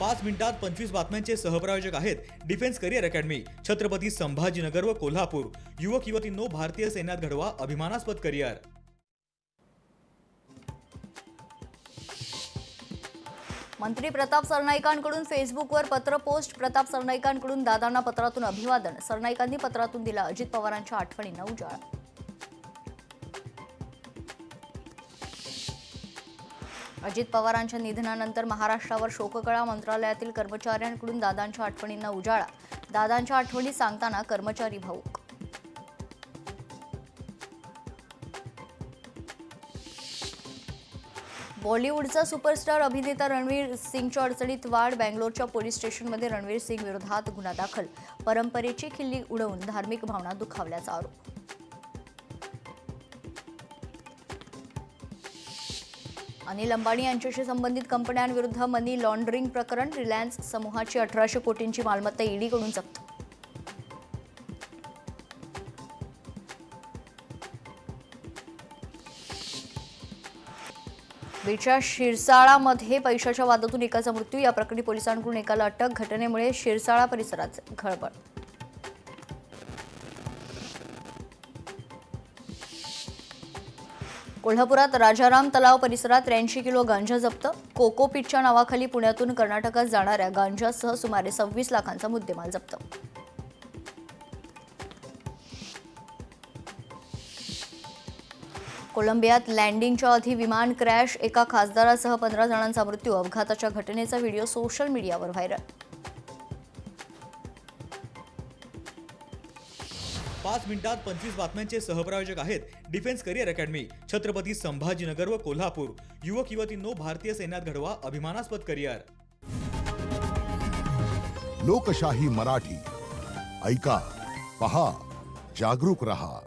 5 मिनिटात 25 बातम्यांचे सहप्रायोजक आहेत defence career academy, Chhatrapati Sambhajinagar व कोल्हापूर। युवक युवतींनो, भारतीय सैन्यात घडवा अभिमानास्पद करिअर। मंत्री प्रताप सरनाईकांकडून फेसबुकवर पत्र पोस्ट। प्रताप सरनाईकांकडून दादांना पत्रातून अभिवादन। सरनाईकांनी पत्रातून दिला अजित पवारांच्या आठवणींना उजाळा। अजित पवारांच्या निधनानंतर महाराष्ट्रावर शोककळा। मंत्रालयातील कर्मचाऱ्यांकडून दादांच्या आठवणींना उजाळा। दादांच्या आठवणी सांगताना कर्मचारी भावूक। बॉलिवूडचा सुपरस्टार अभिनेता रणवीर सिंगच्या अडचणीत वाढ। बँगलोरच्या पोलीस स्टेशनमध्ये रणवीर सिंग विरोधात गुन्हा दाखल। परंपरेची खिल्ली उडवून धार्मिक भावना दुखावल्याचा आरोप। अनिल अंबानी यांच्याशी संबंधित कंपन्यांविरुद्ध मनी लॉन्ड्रिंग प्रकरण। रिलायन्स समूहाची 1800 कोटींची मालमत्ता ईडीकडून जप्त। बीडच्या शिरसाळामध्ये पैशाच्या वादातून एकाचा मृत्यू। या प्रकरणी पोलिसांकडून एकाला अटक। घटनेमुळे शिरसाळा परिसरात खळबळ। कोल्हापुरात राजाराम तलाव परिसरात 83 किलो गांजा जप्त। कोकोपीटच्या नावाखाली पुण्यातून कर्नाटकात जाणाऱ्या गांजासह सुमारे 26 लाखांचा मुद्देमाल जप्त। कोलंबियात लँडिंगच्या आधी विमान क्रॅश। एका खासदारासह 15 जणांचा मृत्यू। अपघाताच्या घटनेचा व्हिडिओ सोशल मीडियावर व्हायरल। 5 मिनिटात 25 बातम्यांचे सहप्रायोजक आहेत defence career academy, Chhatrapati Sambhajinagar व कोल्हापूर। युवक युवतींनो, भारतीय सैन्यात घडवा अभिमानास्पद करिअर। लोकशाही मराठी ऐका, पहा, जागरूक रहा।